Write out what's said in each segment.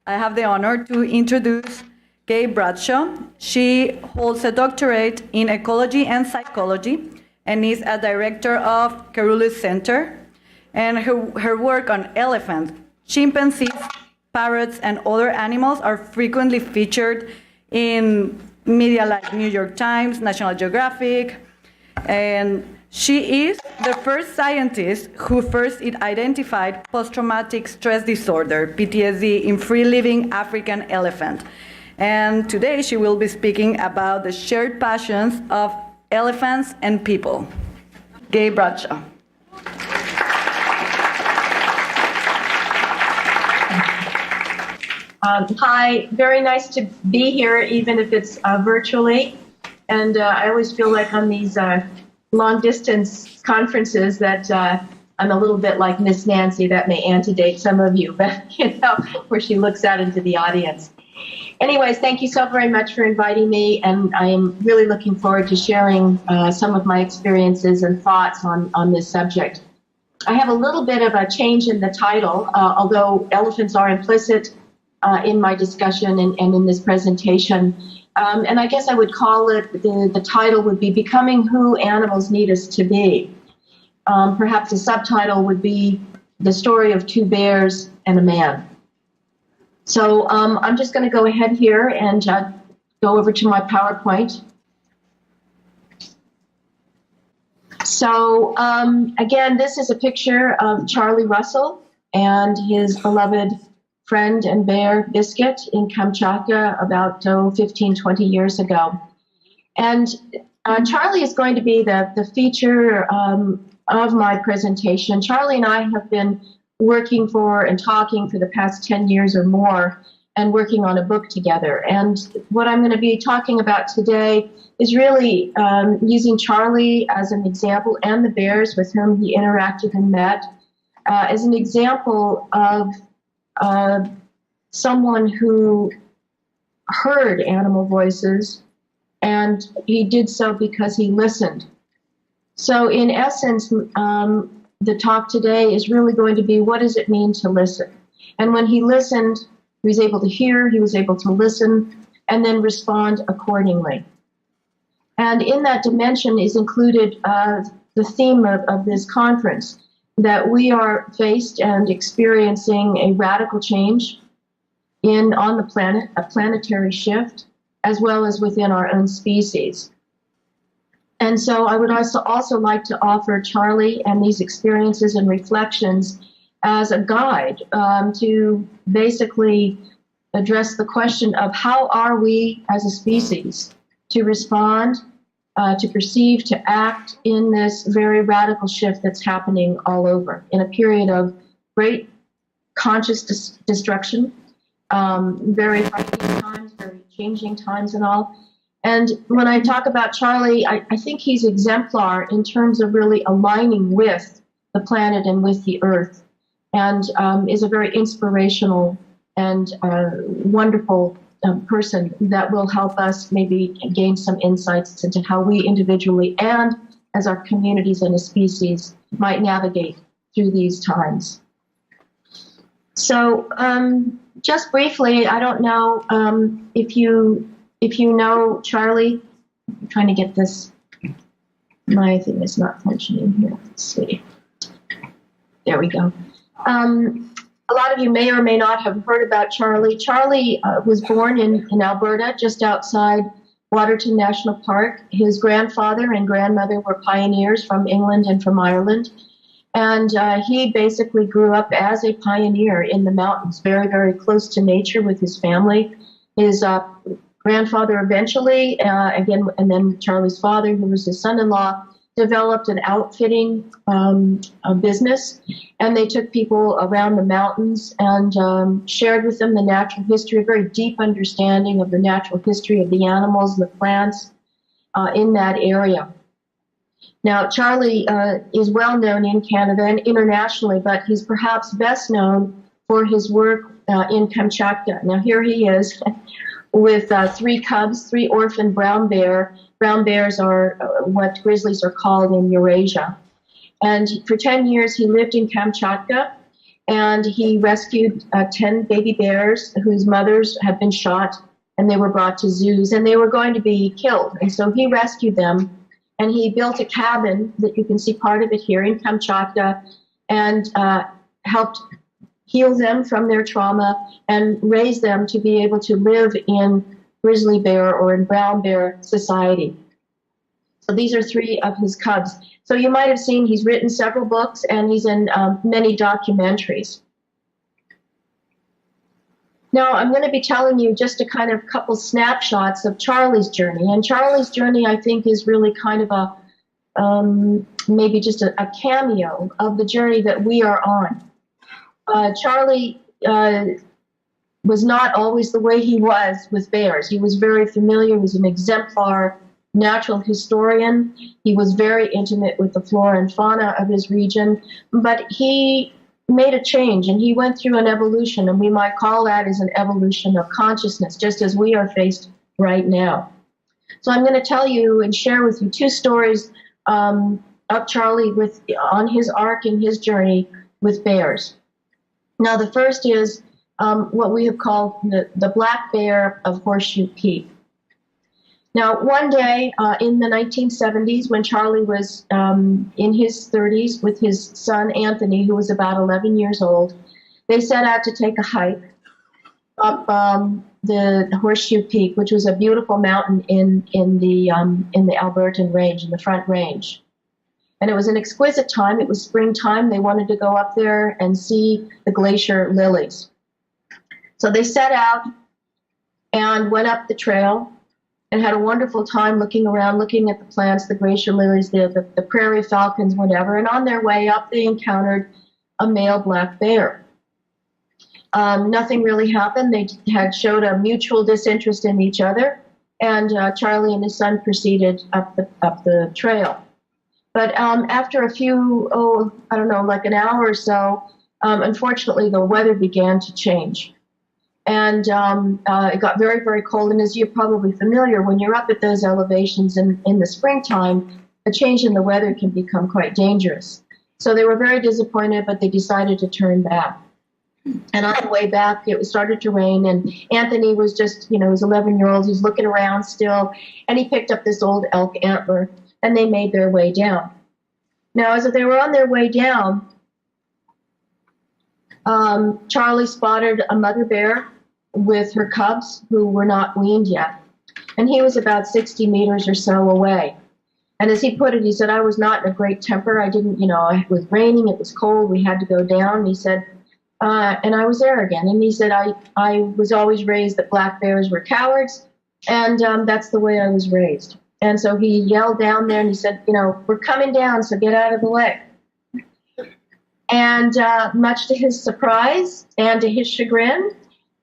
I have the honor to introduce Kay Bradshaw. She holds a doctorate in ecology and psychology and is a director of Carulus Center. And her work on elephants, chimpanzees, parrots, and other animals are frequently featured in media like New York Times, National Geographic, and she is the first scientist who first identified post-traumatic stress disorder, PTSD, in free-living African elephant. And today she will be speaking about the shared passions of elephants and people. Kay Bradshaw. Hi, very nice to be here, even if it's virtually. And I always feel like on these long-distance conferences that I'm a little bit like Miss Nancy. That may antedate some of you, but where she looks out into the audience. Anyways, thank you so very much for inviting me, and I am really looking forward to sharing some of my experiences and thoughts on this subject. I have a little bit of a change in the title, although elephants are implicit in my discussion and in this presentation. And I guess I would call it, the title would be Becoming Who Animals Need Us to Be. Perhaps the subtitle would be The Story of Two Bears and a Man. So I'm just going to go ahead here and go over to my PowerPoint. So again, this is a picture of Charlie Russell and his beloved friend and bear Biscuit in Kamchatka about 15, 20 years ago. And Charlie is going to be the feature of my presentation. Charlie and I have been working for and talking for the past 10 years or more and working on a book together. And what I'm going to be talking about today is really using Charlie as an example and the bears with whom he interacted and met as an example of someone who heard animal voices, and he did so because he listened. So in essence, the talk today is really going to be, what does it mean to listen? And when he listened, he was able to hear, he was able to listen, and then respond accordingly. And in that dimension is included the theme of this conference, that we are faced and experiencing a radical change on the planet, a planetary shift, as well as within our own species. And so I would also like to offer Charlie and these experiences and reflections as a guide to basically address the question of how are we as a species to respond, to perceive, to act in this very radical shift that's happening all over in a period of great conscious destruction, very frightening times, very changing times and all. And when I talk about Charlie, I think he's exemplar in terms of really aligning with the planet and with the earth, and is a very inspirational and wonderful person that will help us maybe gain some insights into how we individually and as our communities and a species might navigate through these times. So just briefly, I don't know if you know Charlie. I'm trying to get this. My thing is not functioning here. Let's see. There we go. A lot of you may or may not have heard about Charlie. Charlie was born in Alberta, just outside Waterton National Park. His grandfather and grandmother were pioneers from England and from Ireland. And he basically grew up as a pioneer in the mountains, very, very close to nature with his family. His grandfather eventually, again, and then Charlie's father, who was his son-in-law, developed an outfitting business, and they took people around the mountains and shared with them the natural history, a very deep understanding of the natural history of the animals and the plants in that area. Now, Charlie is well known in Canada and internationally, but he's perhaps best known for his work in Kamchatka. Now, here he is with 3 cubs, 3 orphan brown bear. Brown bears are what grizzlies are called in Eurasia. And for 10 years, he lived in Kamchatka, and he rescued 10 baby bears whose mothers had been shot, and they were brought to zoos, and they were going to be killed. And so he rescued them, and he built a cabin that you can see part of it here in Kamchatka, and helped heal them from their trauma and raise them to be able to live in grizzly bear or in brown bear society. So these are 3 of his cubs. So you might have seen he's written several books, and he's in many documentaries. Now I'm going to be telling you just a kind of couple snapshots of Charlie's journey. And Charlie's journey, I think, is really kind of a maybe just a cameo of the journey that we are on. Charlie was not always the way he was with bears. He was very familiar. He was an exemplar natural historian. He was very intimate with the flora and fauna of his region, but he made a change, and he went through an evolution, and we might call that as an evolution of consciousness, just as we are faced right now. So I'm going to tell you and share with you 2 stories of Charlie on his arc in his journey with bears. Now, the first is what we have called the black bear of Horseshoe Peak. Now, one day in the 1970s, when Charlie was in his 30s with his son Anthony, who was about 11 years old, they set out to take a hike up the Horseshoe Peak, which was a beautiful mountain in the Albertan Range, in the Front Range. And it was an exquisite time. It was springtime. They wanted to go up there and see the glacier lilies. So they set out and went up the trail and had a wonderful time looking around, looking at the plants, the glacier lilies, the prairie falcons, whatever. And on their way up, they encountered a male black bear. Nothing really happened. They had showed a mutual disinterest in each other, and Charlie and his son proceeded up the trail. But after a few, like an hour or so, unfortunately, the weather began to change. And it got very, very cold. And as you're probably familiar, when you're up at those elevations in the springtime, a change in the weather can become quite dangerous. So they were very disappointed, but they decided to turn back. And on the way back, it started to rain, and Anthony was just, he was 11-year-old. He's looking around still, and he picked up this old elk antler, and they made their way down. Now, as they were on their way down, Charlie spotted a mother bear with her cubs who were not weaned yet, and he was about 60 meters or so away. And as he put it, he said, I was not in a great temper. I didn't, it was raining, it was cold, we had to go down. And he said, and I was there again. And he said, I was always raised that black bears were cowards, and that's the way I was raised. And so he yelled down there and he said, we're coming down, so get out of the way. And much to his surprise and to his chagrin,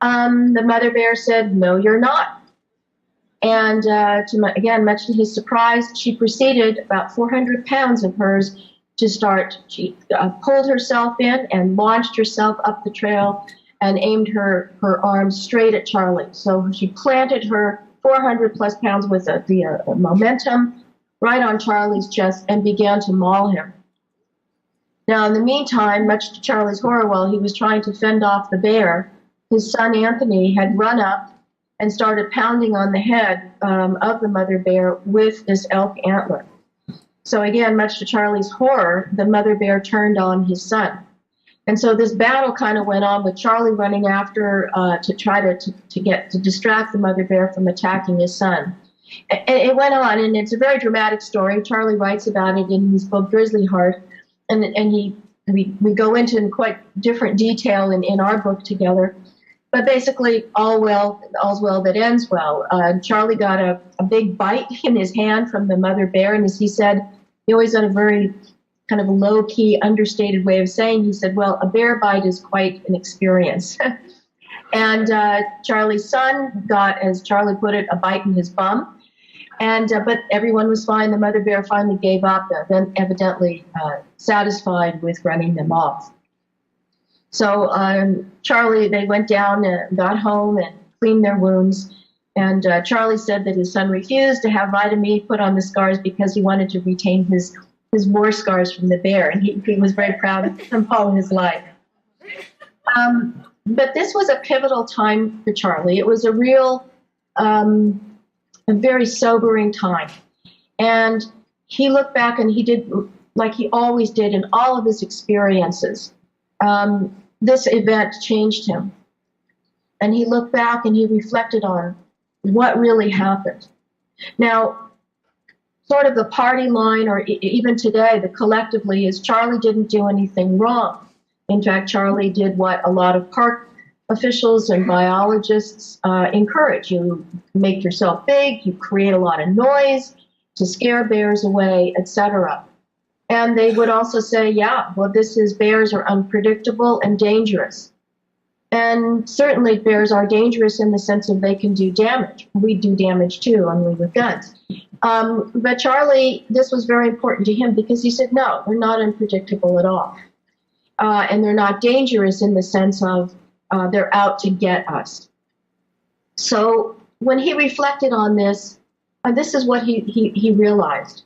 the mother bear said, no, you're not. And again, much to his surprise, she proceeded, about 400 pounds of hers, to start. She pulled herself in and launched herself up the trail and aimed her arms straight at Charlie. So she planted her 400 plus pounds with the momentum right on Charlie's chest and began to maul him. Now, in the meantime, much to Charlie's horror, while he was trying to fend off the bear, his son Anthony had run up and started pounding on the head of the mother bear with this elk antler. So again, much to Charlie's horror, the mother bear turned on his son. And so this battle kind of went on with Charlie running after to try to distract the mother bear from attacking his son. And it went on, and it's a very dramatic story. Charlie writes about it in his book Grizzly Heart, and we go into in quite different detail in our book together. But basically, all's well that ends well. Charlie got a big bite in his hand from the mother bear, and as he said, he always had a very kind of a low-key, understated way of saying, he said, well, a bear bite is quite an experience. And Charlie's son got, as Charlie put it, a bite in his bum. And but everyone was fine. The mother bear finally gave up, then evidently satisfied with running them off. So Charlie, they went down and got home and cleaned their wounds. And Charlie said that his son refused to have vitamin E put on the scars because he wanted to retain his war scars from the bear. And he was very proud of them all his life. But this was a pivotal time for Charlie. It was a real, a very sobering time. And he looked back and he did like he always did in all of his experiences. This event changed him. And he looked back and he reflected on what really happened. Now, sort of the party line, or even today, the collectively, is Charlie didn't do anything wrong. In fact, Charlie did what a lot of park officials and biologists encourage. You make yourself big, you create a lot of noise to scare bears away, etc. And they would also say, yeah, well, bears are unpredictable and dangerous. And certainly bears are dangerous in the sense of they can do damage. We do damage too, only with guns. But Charlie, this was very important to him because he said, no, they're not unpredictable at all. And they're not dangerous in the sense of they're out to get us. So when he reflected on this, this is what he realized,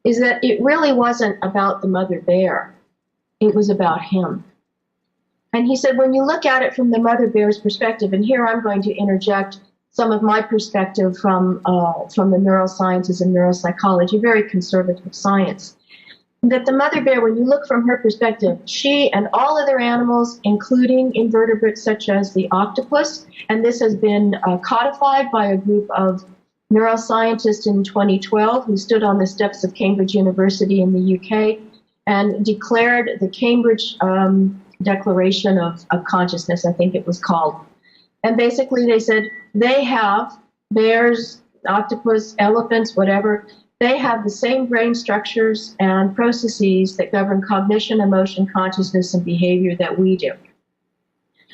is that it really wasn't about the mother bear. It was about him. And he said, when you look at it from the mother bear's perspective, and here I'm going to interject some of my perspective from the neurosciences and neuropsychology, very conservative science, that the mother bear, when you look from her perspective, she and all other animals, including invertebrates such as the octopus, and this has been codified by a group of neuroscientists in 2012 who stood on the steps of Cambridge University in the UK and declared the Cambridge Declaration of Consciousness, I think it was called. And basically they said they have, bears, octopus, elephants, whatever, they have the same brain structures and processes that govern cognition, emotion, consciousness, and behavior that we do.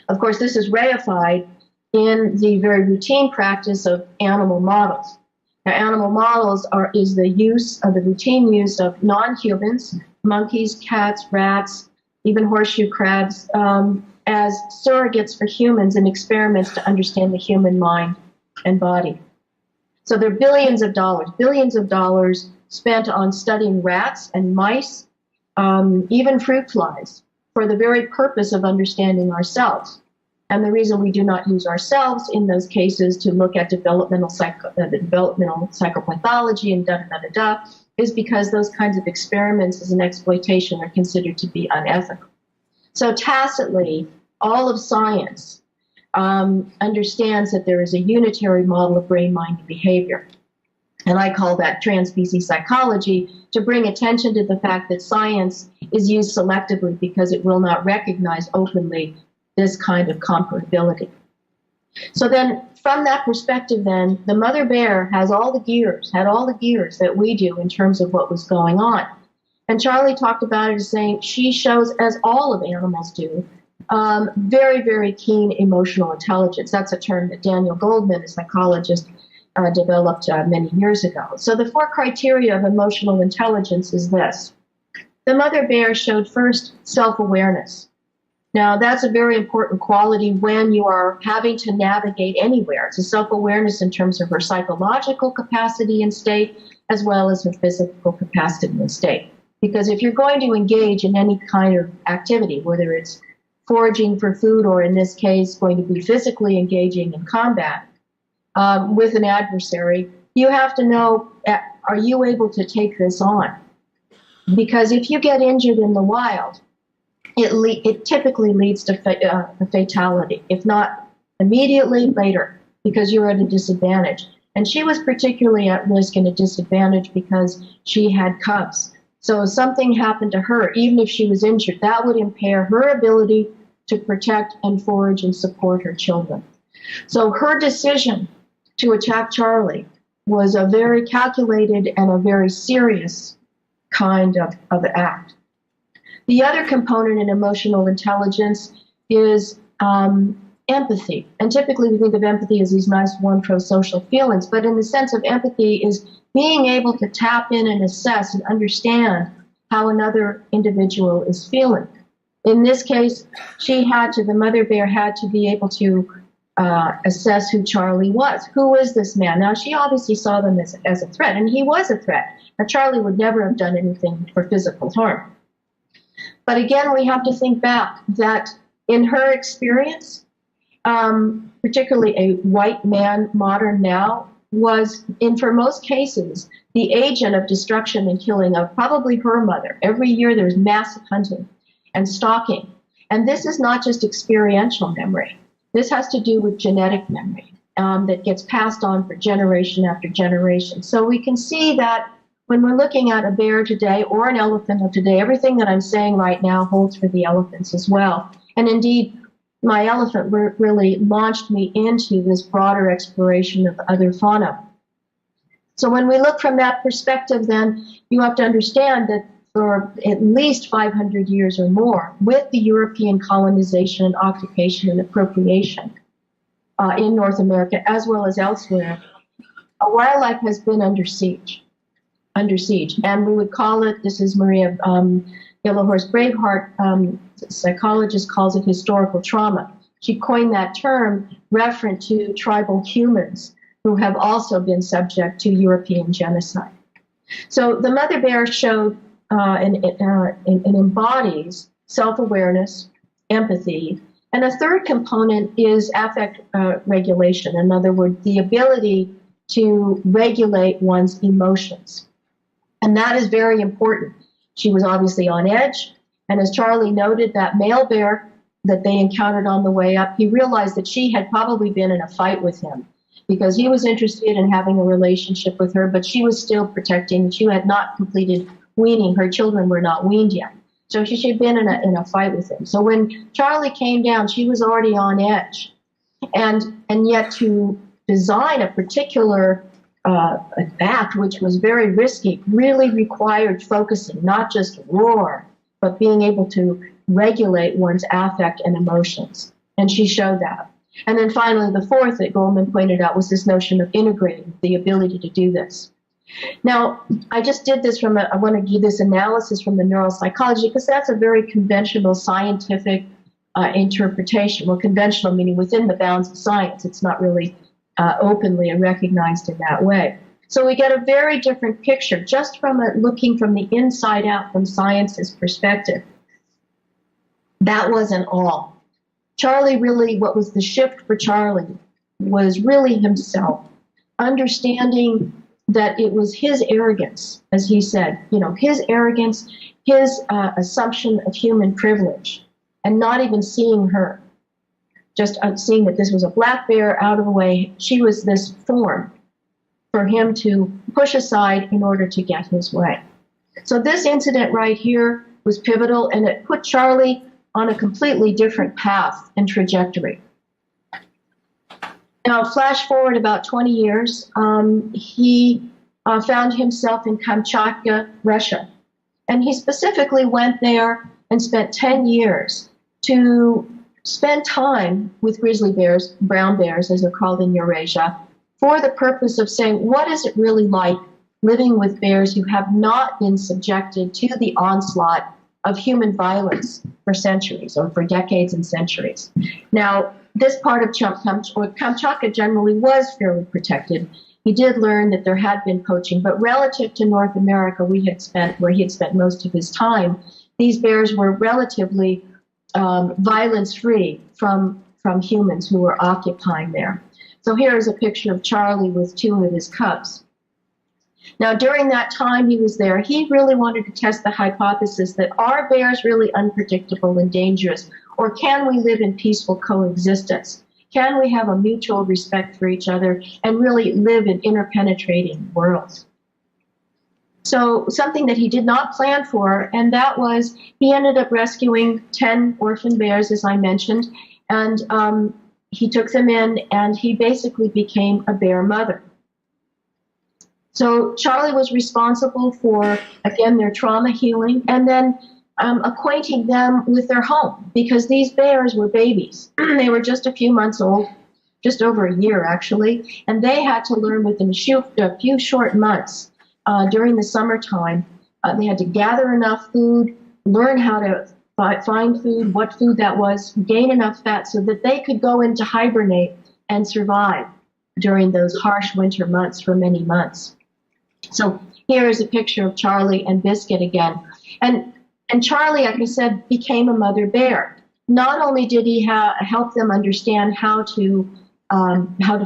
Of course, this is reified in the very routine practice of animal models. Now, animal models is the routine use of non-humans, monkeys, cats, rats, even horseshoe crabs, as surrogates for humans in experiments to understand the human mind and body. So there are billions of dollars spent on studying rats and mice, even fruit flies, for the very purpose of understanding ourselves. And the reason we do not use ourselves in those cases to look at developmental psychopathology and da-da-da-da-da is because those kinds of experiments as an exploitation are considered to be unethical. So tacitly, all of science understands that there is a unitary model of brain, mind, and behavior. And I call that transspecies psychology to bring attention to the fact that science is used selectively because it will not recognize openly this kind of comparability. So then, from that perspective then, the mother bear had all the gears that we do in terms of what was going on. And Charlie talked about it as saying she shows, as all of animals do, very, very keen emotional intelligence. That's a term that Daniel Goldman, a psychologist, developed many years ago. So the 4 criteria of emotional intelligence is this. The mother bear showed first self-awareness. Now, that's a very important quality when you are having to navigate anywhere. It's a self-awareness in terms of her psychological capacity and state, as well as her physical capacity and state. Because if you're going to engage in any kind of activity, whether it's foraging for food or, in this case, going to be physically engaging in combat with an adversary, you have to know, are you able to take this on? Because if you get injured in the wild, it typically leads to a fatality, if not immediately, later, because you're at a disadvantage. And she was particularly at risk and a disadvantage because she had cubs. So if something happened to her, even if she was injured, that would impair her ability to protect and forage and support her children. So her decision to attack Charlie was a very calculated and a very serious kind of act. The other component in emotional intelligence is empathy. And typically we think of empathy as these nice, warm, pro-social feelings, but in the sense of empathy is being able to tap in and assess and understand how another individual is feeling. In this case, the mother bear had to be able to assess who Charlie was. Who is this man? Now, she obviously saw them as a threat, and he was a threat. Now, Charlie would never have done anything for physical harm. But again, we have to think back that In her experience, particularly a white man, modern now, was, for most cases, the agent of destruction and killing of probably her mother. Every year there's massive hunting and stalking. And this is not just experiential memory. This has to do with genetic memory that gets passed on for generation after generation. So we can see that when we're looking at a bear today or an elephant of today, everything that I'm saying right now holds for the elephants as well. And indeed, my elephant really launched me into this broader exploration of other fauna. So when we look from that perspective, then you have to understand that for at least 500 years or more, with the European colonization and occupation and appropriation in North America as well as elsewhere, wildlife has been under siege. And we would call it, this is Maria Yellowhorse Braveheart, psychologist calls it historical trauma. She coined that term referent to tribal humans who have also been subject to European genocide. So the mother bear showed and embodies self-awareness, empathy, and a third component is affect regulation. In other words, the ability to regulate one's emotions. And that is very important. She was obviously on edge. And as Charlie noted, that male bear that they encountered on the way up, he realized that she had probably been in a fight with him because he was interested in having a relationship with her, but she was still protecting. She had not completed weaning. Her children were not weaned yet. So she had been in a fight with him. So when Charlie came down, she was already on edge. And yet to design a particular act, which was very risky, really required focusing, not just roar, but being able to regulate one's affect and emotions. And she showed that. And then finally, the fourth that Goldman pointed out was this notion of integrating, the ability to do this. Now, I just did this I want to give this analysis from the neuropsychology because that's a very conventional scientific interpretation. Well, conventional meaning within the bounds of science. It's not really openly recognized in that way. So we get a very different picture just from looking from the inside out from science's perspective. That wasn't all. Charlie really, what was the shift for Charlie was really himself, understanding that it was his arrogance, as he said, his arrogance, his assumption of human privilege, and not even seeing her, just seeing that this was a black bear out of the way. She was this form for him to push aside in order to get his way. So this incident right here was pivotal, and it put Charlie on a completely different path and trajectory. Now, flash forward about 20 years, he found himself in Kamchatka, Russia. And he specifically went there and spent 10 years to spend time with grizzly bears, brown bears, as they're called in Eurasia, for the purpose of saying, what is it really like living with bears who have not been subjected to the onslaught of human violence for centuries or for decades and centuries? Now, this part of Kamchatka generally was fairly protected. He did learn that there had been poaching, but relative to North America, where he had spent most of his time, these bears were relatively violence-free from humans who were occupying there. So here is a picture of Charlie with two of his cubs. Now, during that time he was there, he really wanted to test the hypothesis that are bears really unpredictable and dangerous, or can we live in peaceful coexistence? Can we have a mutual respect for each other and really live in interpenetrating worlds? So something that he did not plan for, and that was he ended up rescuing 10 orphan bears, as I mentioned, and he took them in, and he basically became a bear mother. So Charlie was responsible for, again, their trauma healing, and then acquainting them with their home, because these bears were babies. They were just a few months old, just over a year, actually, and they had to learn within a few short months during the summertime. They had to gather enough food, learn how to find food, what food that was, gain enough fat so that they could go into hibernate and survive during those harsh winter months for many months. So here is a picture of Charlie and Biscuit again. And Charlie, like I said, became a mother bear. not only did he help them understand how to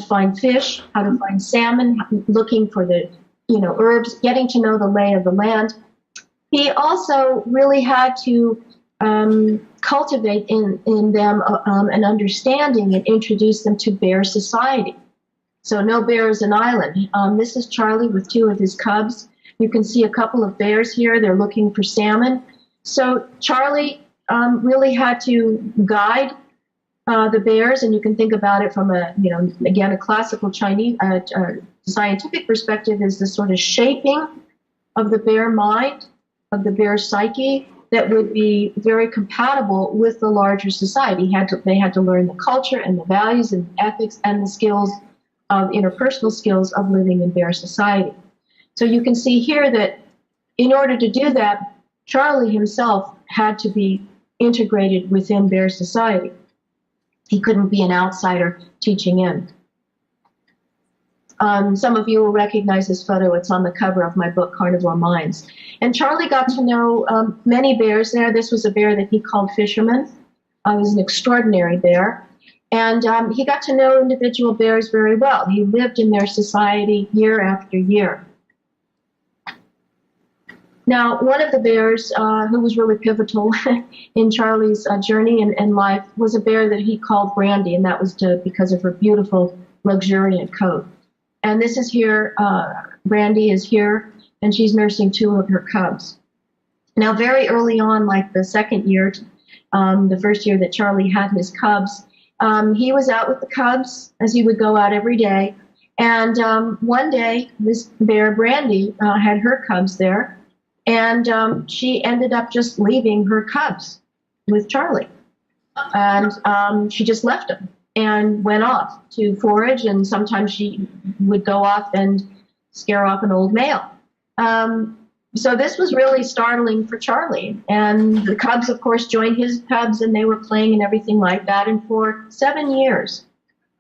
find fish, how to find salmon, looking for the herbs, getting to know the lay of the land, he also really had to cultivate in them an understanding and introduce them to bear society. So no bear is an island. This is Charlie with two of his cubs. You can see a couple of bears here. They're looking for salmon. So Charlie really had to guide the bears, and you can think about it from a classical Chinese scientific perspective, is the sort of shaping of the bear mind, of the bear psyche, that would be very compatible with the larger society. They had to learn the culture and the values and ethics and the skills of interpersonal skills of living in bear society. So you can see here that in order to do that, Charlie himself had to be integrated within bear society. He couldn't be an outsider teaching in. Some of you will recognize this photo. It's on the cover of my book, Carnivore Minds. And Charlie got to know many bears there. This was a bear that he called Fisherman. He was an extraordinary bear. And he got to know individual bears very well. He lived in their society year after year. Now, one of the bears who was really pivotal in Charlie's journey in life was a bear that he called Brandy, and that was because of her beautiful, luxuriant coat. And this is here, Brandy is here, and she's nursing two of her cubs. Now, very early on, like the second year, the first year that Charlie had his cubs, he was out with the cubs, as he would go out every day. And one day, this bear, Brandy, had her cubs there, and she ended up just leaving her cubs with Charlie. And she just left them and went off to forage, and sometimes she would go off and scare off an old male. So this was really startling for Charlie. And the cubs, of course, joined his cubs, and they were playing and everything like that. And for 7 years,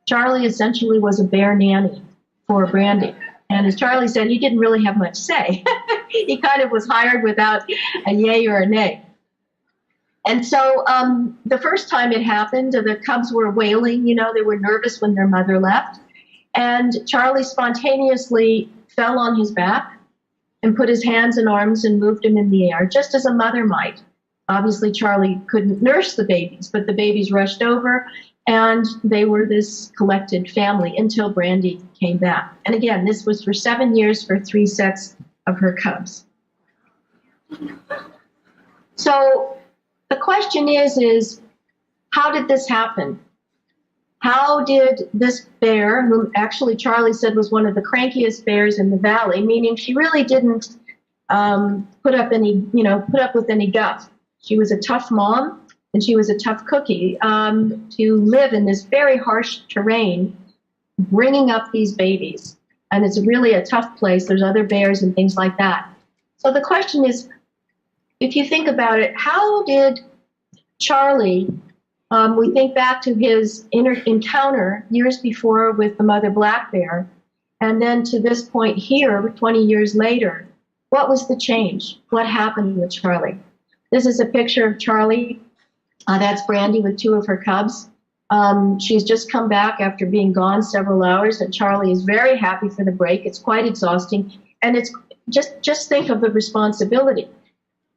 Charlie essentially was a bear nanny for Brandy. And as Charlie said, he didn't really have much say. He kind of was hired without a yay or a nay. And so the first time it happened, the cubs were wailing. They were nervous when their mother left. And Charlie spontaneously fell on his back and put his hands and arms and moved him in the air, just as a mother might. Obviously, Charlie couldn't nurse the babies, but the babies rushed over, and they were this collected family until Brandy came back. And again, this was for 7 years for 3 sets of her cubs. So the question is how did this happen? How did this bear, whom actually Charlie said was one of the crankiest bears in the valley, meaning she really didn't put up with any guff. She was a tough mom, and she was a tough cookie to live in this very harsh terrain, bringing up these babies. And it's really a tough place. There's other bears and things like that. So the question is, if you think about it, how did Charlie, we think back to his encounter years before with the mother black bear, and then to this point here, 20 years later, what was the change? What happened with Charlie? This is a picture of Charlie. That's Brandy with 2 of her cubs. She's just come back after being gone several hours, and Charlie is very happy for the break. It's quite exhausting, and it's just think of the responsibility,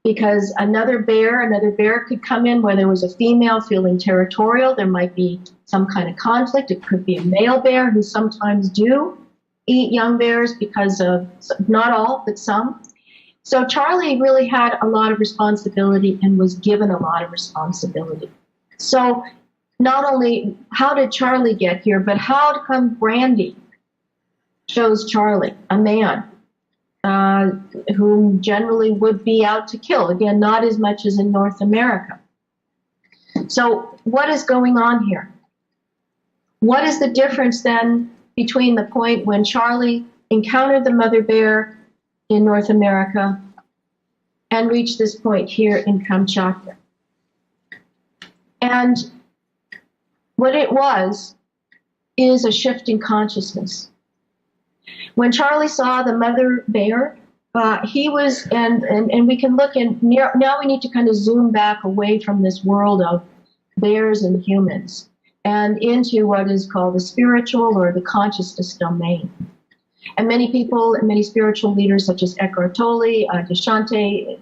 because another bear could come in where there was a female feeling territorial. There might be some kind of conflict. It could be a male bear who sometimes do eat young bears because of, not all, but some. So Charlie really had a lot of responsibility and was given a lot of responsibility. So not only how did Charlie get here, but how come Brandy chose Charlie, a man whom generally would be out to kill? Again, not as much as in North America. So what is going on here? What is the difference then between the point when Charlie encountered the mother bear in North America and reached this point here in Kamchatka? And what it was is a shift in consciousness. When Charlie saw the mother bear, he was, and we can look in, now we need to kind of zoom back away from this world of bears and humans, and into what is called the spiritual or the consciousness domain. And many people, and many spiritual leaders such as Eckhart Tolle, Deshante,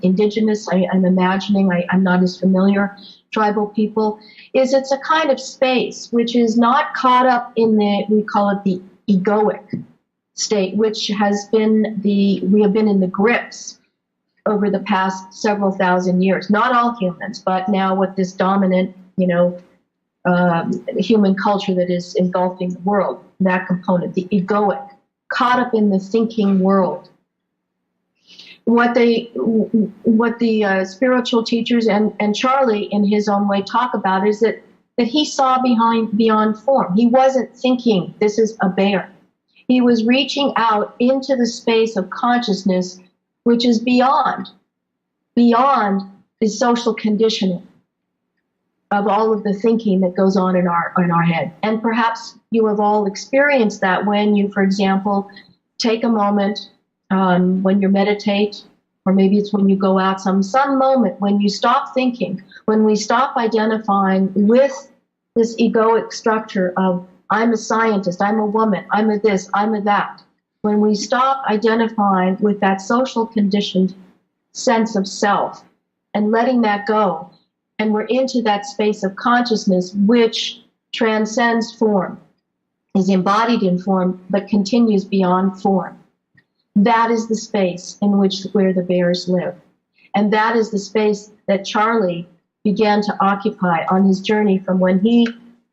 indigenous, I'm imagining, I'm not as familiar, tribal people, is it's a kind of space which is not caught up in we call it the egoic state, which has been we have been in the grips over the past several thousand years. Not all humans, but now with this dominant, human culture that is engulfing the world, that component, the egoic, caught up in the thinking world. What the spiritual teachers and Charlie, in his own way, talk about is that he saw beyond form. He wasn't thinking, this is a bear. He was reaching out into the space of consciousness, which is beyond the social conditioning of all of the thinking that goes on in our head. And perhaps you have all experienced that when you, for example, take a moment when you meditate, or maybe it's when you go out, some moment when you stop thinking, when we stop identifying with this egoic structure of I'm a scientist, I'm a woman, I'm a this, I'm a that. When we stop identifying with that social conditioned sense of self and letting that go, and we're into that space of consciousness which transcends form, is embodied in form, but continues beyond form. That is the space in where the bears live. And that is the space that Charlie began to occupy on his journey from when he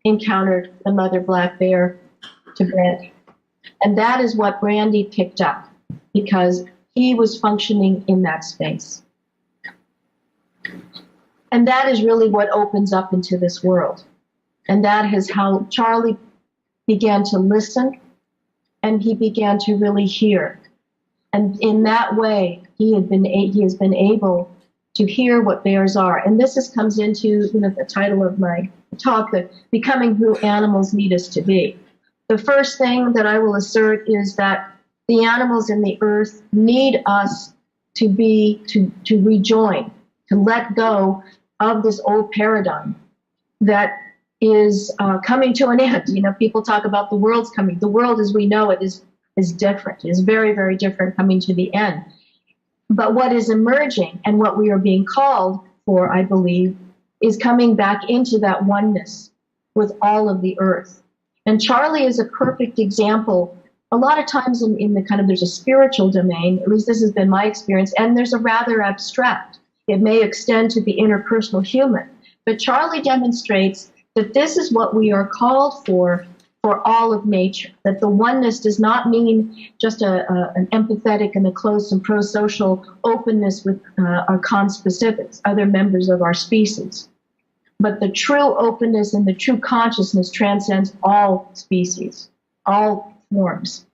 encountered the mother black bear to Brandy. And that is what Brandy picked up, because he was functioning in that space. And that is really what opens up into this world. And that is how Charlie began to listen, and he began to really hear. And in that way, he has been able to hear what bears are. And this comes into the title of my talk, that becoming who animals need us to be. The first thing that I will assert is that the animals in the earth need us to rejoin, to let go of this old paradigm that is coming to an end. People talk about the world's coming. The world as we know it is different, is very, very different, coming to the end. But what is emerging and what we are being called for, I believe, is coming back into that oneness with all of the earth. And Charlie is a perfect example. A lot of times in the there's a spiritual domain, at least this has been my experience, and there's a rather abstract. It may extend to the interpersonal human. But Charlie demonstrates that this is what we are called for all of nature, that the oneness does not mean just an empathetic and a close and pro-social openness with our conspecifics, other members of our species. But the true openness and the true consciousness transcends all species, all forms.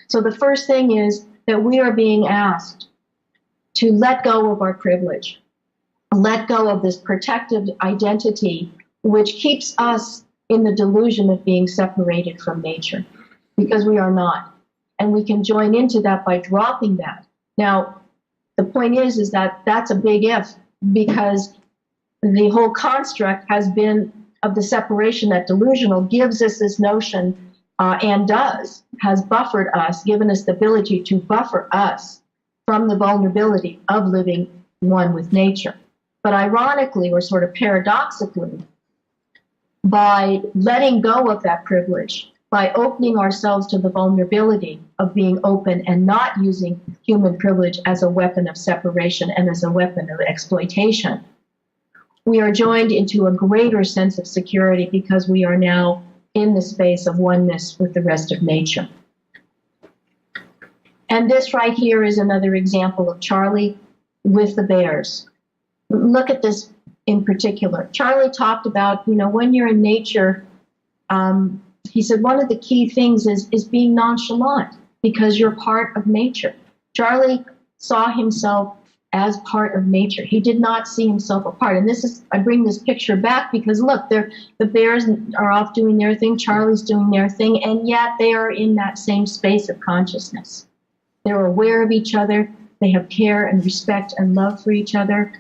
So the first thing is that we are being asked to let go of our privilege, let go of this protective identity which keeps us in the delusion of being separated from nature, because we are not. And we can join into that by dropping that. Now, the point is that that's a big if, because the whole construct has been of the separation, that delusional gives us this notion has buffered us, given us the ability to buffer us from the vulnerability of living one with nature. But ironically, or sort of paradoxically, by letting go of that privilege, by opening ourselves to the vulnerability of being open and not using human privilege as a weapon of separation and as a weapon of exploitation, we are joined into a greater sense of security, because we are now in the space of oneness with the rest of nature. And this right here is another example of Charlie with the bears. Look at this in particular. Charlie talked about, when you're in nature, he said one of the key things is being nonchalant, because you're part of nature. Charlie saw himself as part of nature. He did not see himself apart. And I bring this picture back because look, the bears are off doing their thing, Charlie's doing their thing, and yet they are in that same space of consciousness. They're aware of each other, they have care and respect and love for each other,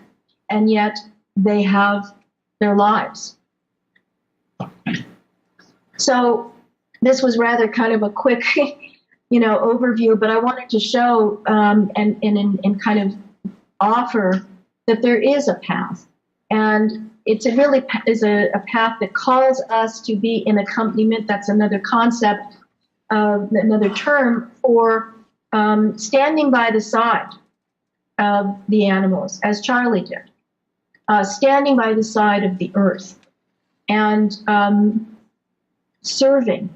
and yet they have their lives. So this was rather kind of a quick, overview, but I wanted to show and kind of offer that there is a path, and it's a really is a path that calls us to be in accompaniment. That's another concept, another term for standing by the side of the animals, as Charlie did, standing by the side of the earth, and serving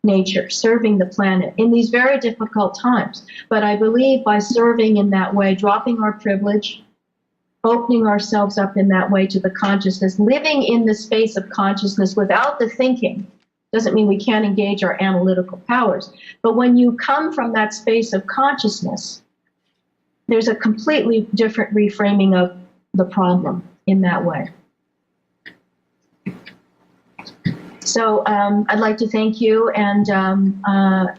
nature, serving the planet in these very difficult times. But I believe by serving in that way, dropping our privilege, opening ourselves up in that way to the consciousness, living in the space of consciousness without the thinking, doesn't mean we can't engage our analytical powers. But when you come from that space of consciousness, there's a completely different reframing of the problem in that way. So I'd like to thank you, and I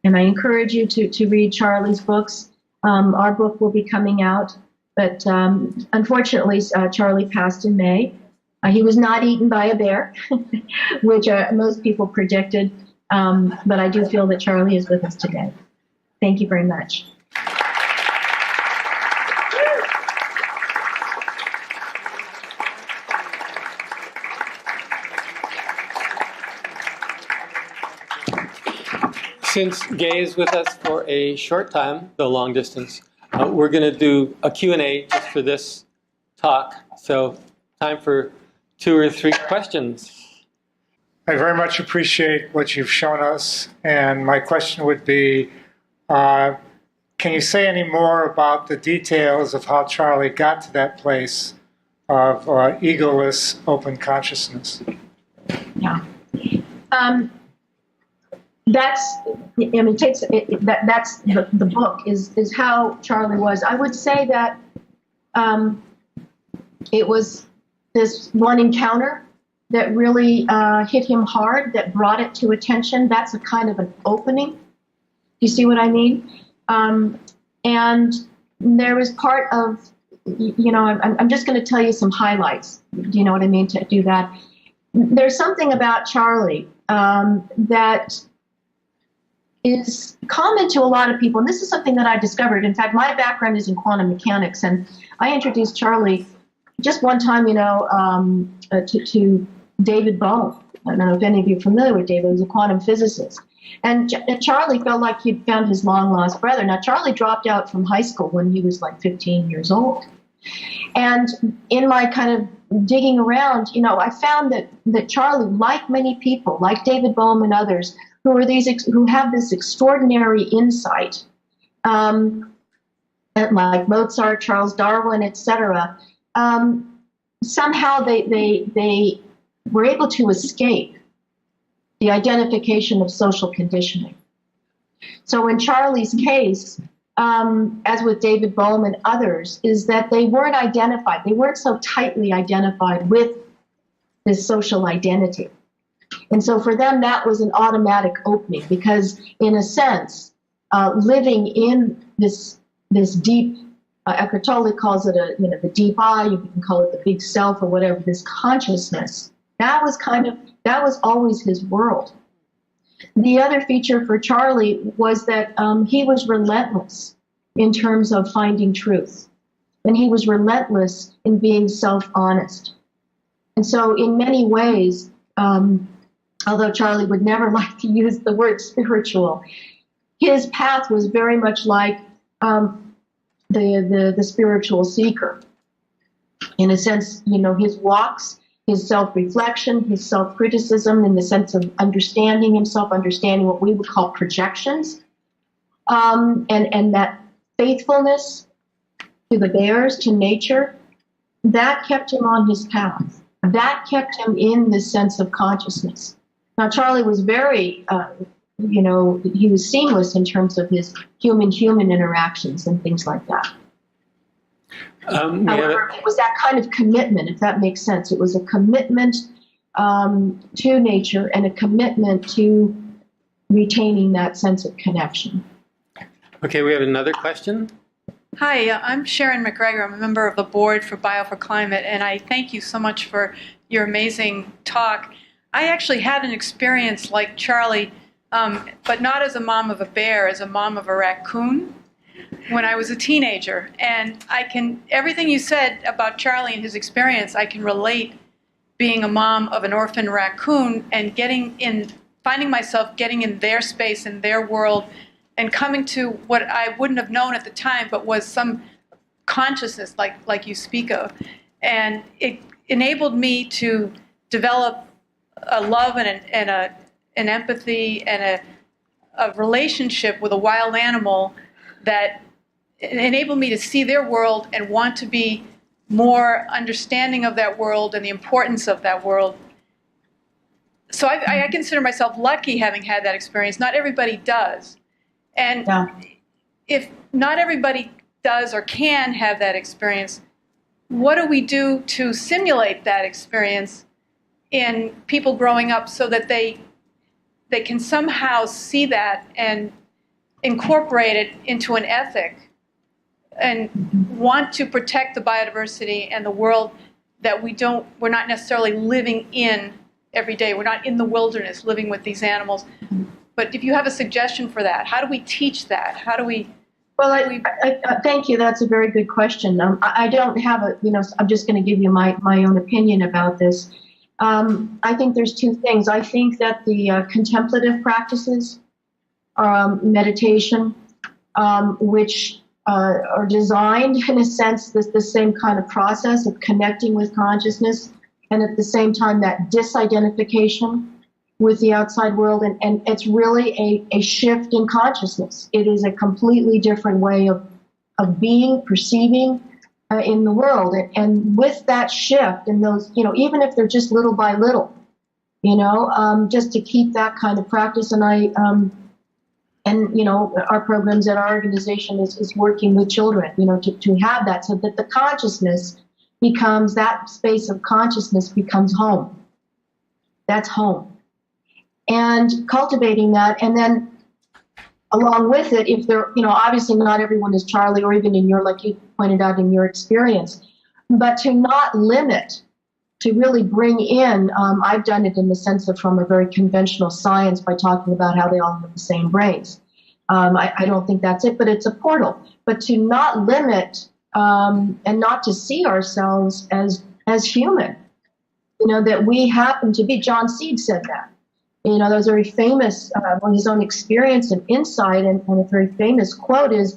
encourage you to read Charlie's books. Our book will be coming out, but unfortunately, Charlie passed in May. He was not eaten by a bear, which most people predicted, but I do feel that Charlie is with us today. Thank you very much. Since Gay is with us for a short time, the long distance, we're going to do a Q&A just for this talk. So time for 2 or 3 questions. I very much appreciate what you've shown us. And my question would be, can you say any more about the details of how Charlie got to that place of egoless open consciousness? Yeah. That's the book is how Charlie was. I would say that it was this one encounter that really hit him hard, that brought it to attention. That's a kind of an opening. You see what I mean? And there was part of, I'm just going to tell you some highlights. Do you know what I mean to do that? There's something about Charlie that is common to a lot of people, and this is something that I discovered. In fact, my background is in quantum mechanics, and I introduced Charlie just one time, to David Bohm. I don't know if any of you are familiar with David. He was a quantum physicist. And Charlie felt like he'd found his long-lost brother. Now, Charlie dropped out from high school when he was like 15 years old. And in my kind of digging around, I found that Charlie, like many people, like David Bohm and others, who have this extraordinary insight, like Mozart, Charles Darwin, etc., somehow they were able to escape the identification of social conditioning. So in Charlie's case, as with David Bohm and others, is that they weren't identified. They weren't so tightly identified with this social identity. And so for them, that was an automatic opening because, in a sense, living in this deep, Eckhart Tolle calls it the deep I, you can call it the big self or whatever, this consciousness, that was always his world. The other feature for Charlie was that he was relentless in terms of finding truth. And he was relentless in being self-honest. And so in many ways, although Charlie would never like to use the word spiritual, his path was very much like the spiritual seeker. In a sense, his walks, his self-reflection, his self-criticism, in the sense of understanding himself, understanding what we would call projections, and that faithfulness to the bears, to nature, that kept him on his path. That kept him in this sense of consciousness. Now, Charlie was very, he was seamless in terms of his human-human interactions and things like that. However, it was that kind of commitment, if that makes sense. It was a commitment to nature and a commitment to retaining that sense of connection. Okay, we have another question. Hi, I'm Sharon McGregor. I'm a member of the board for Bio for Climate, and I thank you so much for your amazing talk. I actually had an experience like Charlie, but not as a mom of a bear, as a mom of a raccoon when I was a teenager. And everything you said about Charlie and his experience, I can relate being a mom of an orphan raccoon and finding myself getting in their space, in their world, and coming to what I wouldn't have known at the time, but was some consciousness like you speak of. And it enabled me to develop a love and an empathy and a relationship with a wild animal that enabled me to see their world and want to be more understanding of that world and the importance of that world. So I consider myself lucky having had that experience. Not everybody does. And if not everybody does or can have that experience, what do we do to simulate that experience in people growing up so that they can somehow see that and incorporate it into an ethic and want to protect the biodiversity and the world that we're not necessarily living in every day. We're not in the wilderness living with these animals. But if you have a suggestion for that, how do we teach that? How do we? Well, I thank you. That's a very good question. I don't have I'm just going to give you my own opinion about this. I think there's two things. I think that the contemplative practices, meditation, which are designed in a sense the same kind of process of connecting with consciousness, and at the same time that disidentification with the outside world, and it's really a shift in consciousness. It is a completely different way of being, perceiving in the world. And with that shift and those, even if they're just little by little, just to keep that kind of practice. And our programs at our organization is working with children, to have that so that the consciousness becomes, that space of consciousness becomes home. That's home. And cultivating that, and then along with it, if there, obviously not everyone is Charlie, or even in your, like you pointed out in your experience, but to not limit, to really bring in, I've done it in the sense of from a very conventional science by talking about how they all have the same brains. I don't think that's it, but it's a portal. But to not limit and not to see ourselves as human, that we happen to be. John Seed said that. That was very famous on his own experience and insight, and a very famous quote is,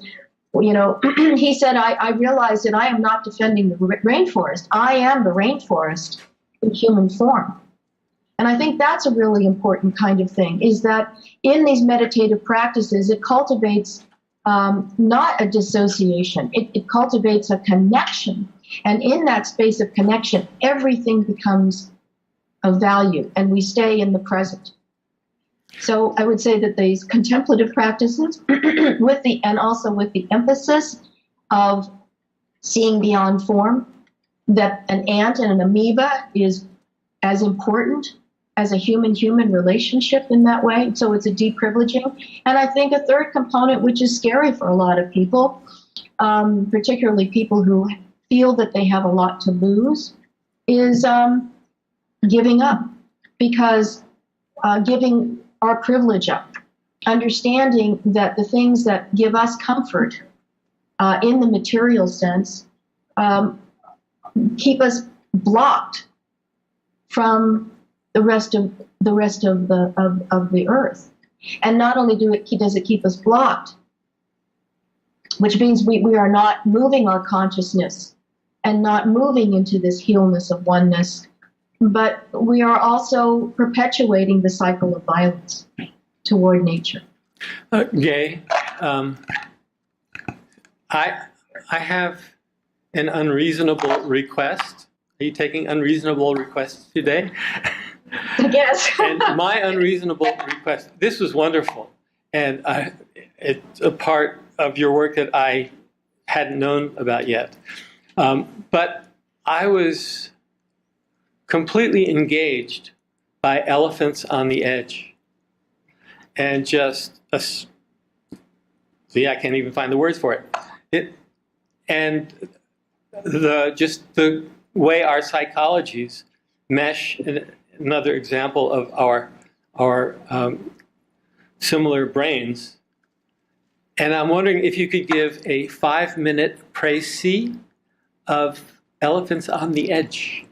he said, I realize that I am not defending the rainforest. I am the rainforest in human form. And I think that's a really important kind of thing, is that in these meditative practices, it cultivates not a dissociation. It cultivates a connection. And in that space of connection, everything becomes of value, and we stay in the present. So I would say that these contemplative practices, and also with the emphasis of seeing beyond form, that an ant and an amoeba is as important as a human-human relationship in that way. So it's a deprivileging. And I think a third component, which is scary for a lot of people, particularly people who feel that they have a lot to lose, is giving up, because giving our privilege up, understanding that the things that give us comfort in the material sense keep us blocked from the rest of the earth. And not only does it keep us blocked, which means we are not moving our consciousness and not moving into this healness of oneness, but we are also perpetuating the cycle of violence toward nature. Gay, I have an unreasonable request. Are you taking unreasonable requests today? Yes. And my unreasonable request, this was wonderful, and it's a part of your work that I hadn't known about yet. But I was completely engaged by elephants on the edge. And just, I can't even find the words for it. and just the way our psychologies mesh. Another example of our similar brains. And I'm wondering if you could give a 5-minute précis of elephants on the edge.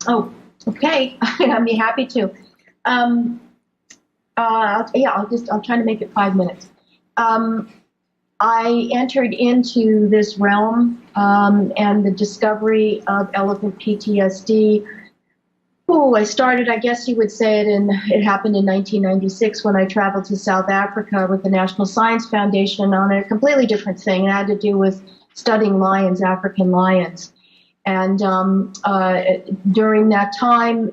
Oh, okay. I'd be happy to. I'll try to make it 5 minutes. I entered into this realm and the discovery of elephant PTSD. I started, I guess you would say it happened in 1996 when I traveled to South Africa with the National Science Foundation on a completely different thing. It had to do with studying lions, African lions. And during that time,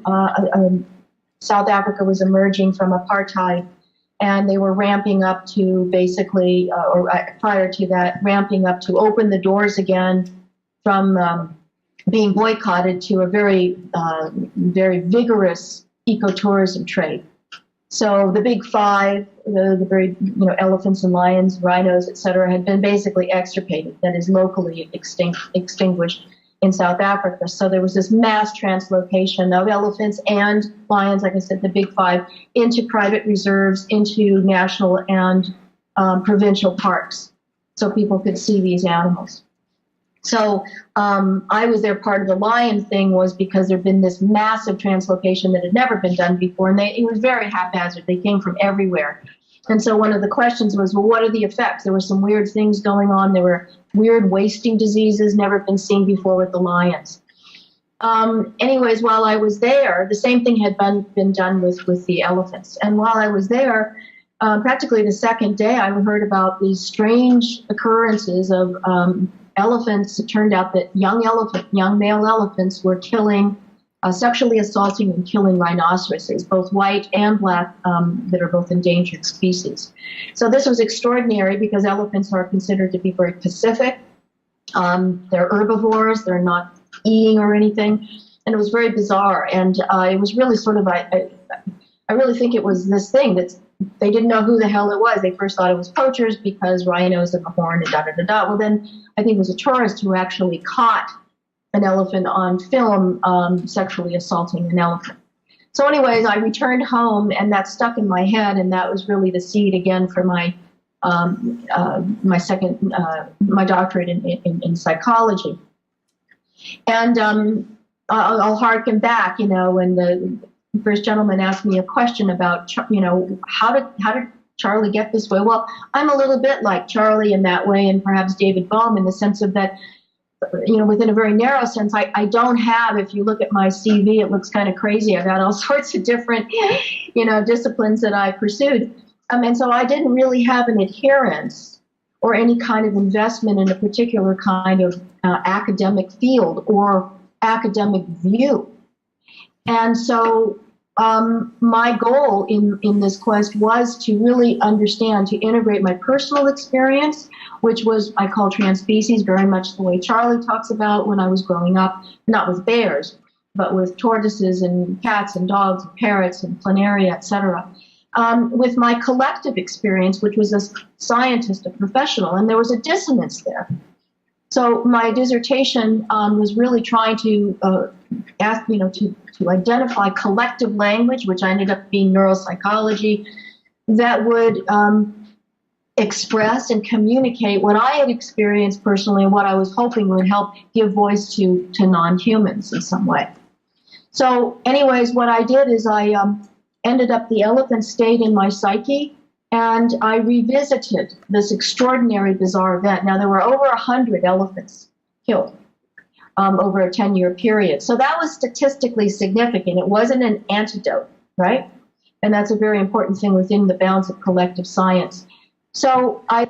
South Africa was emerging from apartheid, and they were ramping up to basically, prior to that, ramping up to open the doors again from being boycotted to a very, very vigorous ecotourism trade. So the big five, the very, elephants and lions, rhinos, et cetera, had been basically extirpated, that is locally extinguished in South Africa. So there was this mass translocation of elephants and lions, like I said, the big five, into private reserves, into national and provincial parks, so people could see these animals. So I was there. Part of the lion thing was because there'd been this massive translocation that had never been done before, and it was very haphazard. They came from everywhere. And so one of the questions was, well, what are the effects? There were some weird things going on. There were weird wasting diseases never been seen before with the lions. Anyways, while I was there, the same thing had been done with the elephants. And while I was there, practically the second day, I heard about these strange occurrences of elephants. It turned out that young male elephants were killing, sexually assaulting and killing rhinoceroses, both white and black, that are both endangered species. So this was extraordinary because elephants are considered to be very pacific. They're herbivores. They're not eating or anything. And it was very bizarre. And it was really sort of, I really think it was this thing that they didn't know who the hell it was. They first thought it was poachers because rhinos and the horn and da-da-da-da. Well, then I think it was a tourist who actually caught an elephant on film sexually assaulting an elephant. So anyways, I returned home, and that stuck in my head, and that was really the seed again for my my doctorate in psychology. And I'll harken back, when the first gentleman asked me a question about, how did Charlie get this way? Well, I'm a little bit like Charlie in that way, and perhaps David Bohm in the sense of that, within a very narrow sense, I don't have, if you look at my CV, it looks kind of crazy. I've got all sorts of different, disciplines that I pursued. And so I didn't really have an adherence or any kind of investment in a particular kind of academic field or academic view. And so my goal in this quest was to really understand, to integrate my personal experience, which was, I call transpecies, very much the way Charlie talks about when I was growing up, not with bears, but with tortoises and cats and dogs and parrots and planaria, etc. With my collective experience, which was as a scientist, a professional, and there was a dissonance there. So my dissertation was really trying to ask, to identify collective language, which ended up being neuropsychology, that would express and communicate what I had experienced personally and what I was hoping would help give voice to non-humans in some way. So anyways, what I did is I ended up, the elephant stayed in my psyche, and I revisited this extraordinary, bizarre event. Now, there were over 100 elephants killed over a 10-year period. So that was statistically significant. It wasn't an antidote, right? And that's a very important thing within the bounds of collective science. So I